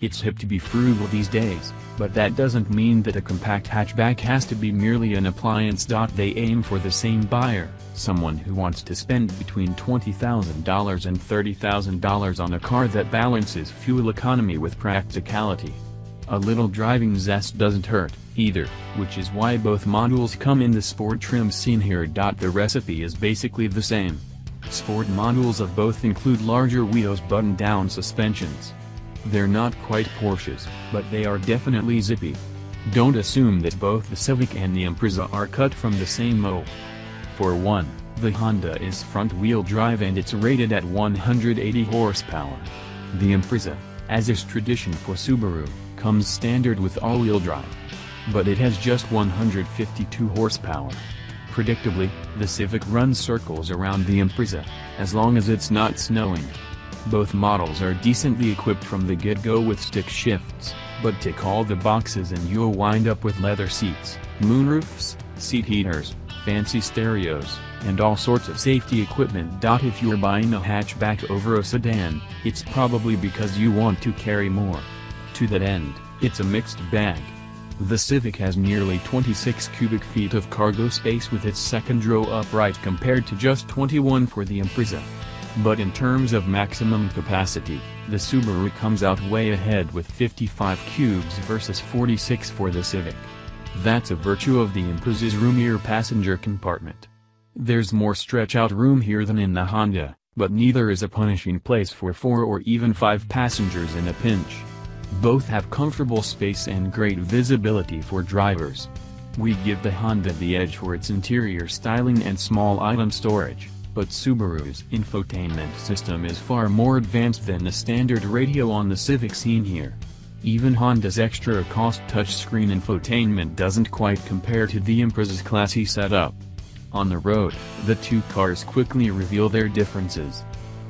It's hip to be frugal these days, but that doesn't mean that a compact hatchback has to be merely an appliance. They aim for the same buyer, someone who wants to spend between $20,000 and $30,000 on a car that balances fuel economy with practicality. A little driving zest doesn't hurt, either, which is why both models come in the sport trim seen here. The recipe is basically the same. Sport models of both include larger wheels, button-down suspensions. They're not quite Porsches, but they are definitely zippy. Don't assume that both the Civic and the Impreza are cut from the same mold. For one, the Honda is front-wheel drive and it's rated at 180 horsepower. The Impreza, as is tradition for Subaru, comes standard with all-wheel drive. But it has just 152 horsepower. Predictably, the Civic runs circles around the Impreza, as long as it's not snowing. Both models are decently equipped from the get-go with stick shifts, but tick all the boxes and you'll wind up with leather seats, moonroofs, seat heaters, fancy stereos, and all sorts of safety equipment. If you're buying a hatchback over a sedan, it's probably because you want to carry more. To that end, it's a mixed bag. The Civic has nearly 26 cubic feet of cargo space with its second row upright compared to just 21 for the Impreza. But in terms of maximum capacity, the Subaru comes out way ahead with 55 cubes versus 46 for the Civic. That's a virtue of the Impreza's roomier passenger compartment. There's more stretch-out room here than in the Honda, but neither is a punishing place for 4 or even 5 passengers in a pinch. Both have comfortable space and great visibility for drivers. We give the Honda the edge for its interior styling and small item storage, but Subaru's infotainment system is far more advanced than the standard radio on the Civic seen here. Even Honda's extra-cost touchscreen infotainment doesn't quite compare to the Impreza's classy setup. On the road, the two cars quickly reveal their differences.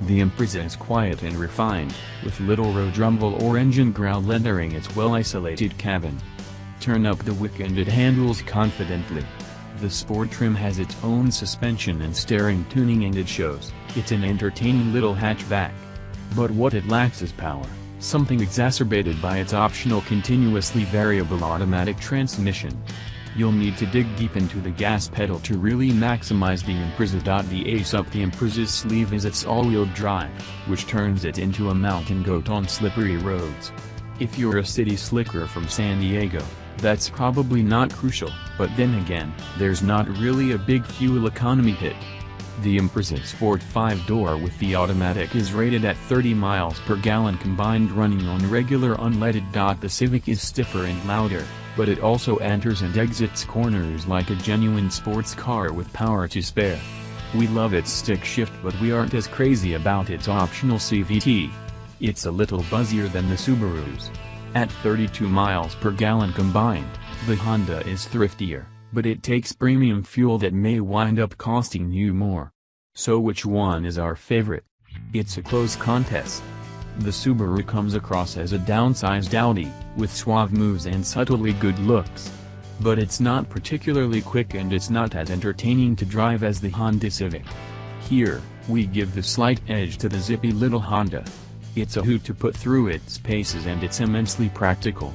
The Impreza is quiet and refined, with little road rumble or engine growl leathering its well-isolated cabin. Turn up the wick and it handles confidently. The sport trim has its own suspension and steering tuning and it shows. It's an entertaining little hatchback. But what it lacks is power, something exacerbated by its optional continuously variable automatic transmission. You'll need to dig deep into the gas pedal to really maximize the Impreza. The ace up the Impreza's sleeve is its all-wheel drive, which turns it into a mountain goat on slippery roads. If you're a city slicker from San Diego, that's probably not crucial, but then again, there's not really a big fuel economy hit. The Impreza Sport 5-door with the automatic is rated at 30 miles per gallon combined running on regular unleaded. The Civic is stiffer and louder, but it also enters and exits corners like a genuine sports car with power to spare. We love its stick shift, but we aren't as crazy about its optional CVT. It's a little buzzier than the Subaru's. At 32 miles per gallon combined, the Honda is thriftier, but it takes premium fuel that may wind up costing you more. So which one is our favorite? It's a close contest. The Subaru comes across as a downsized Audi, with suave moves and subtly good looks. But it's not particularly quick and it's not as entertaining to drive as the Honda Civic. Here, we give the slight edge to the zippy little Honda. It's a hoot to put through its paces and it's immensely practical.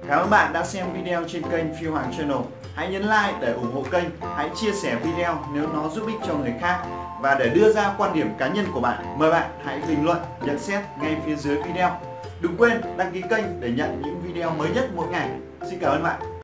Cảm ơn bạn đã xem video trên kênh Phi Hoang Channel. Hãy nhấn like để ủng hộ kênh, hãy chia sẻ video nếu nó giúp ích cho người khác. Và để đưa ra quan điểm cá nhân của bạn, mời bạn hãy bình luận, nhận xét ngay phía dưới video. Đừng quên đăng ký kênh để nhận những video mới nhất mỗi ngày. Xin cảm ơn bạn.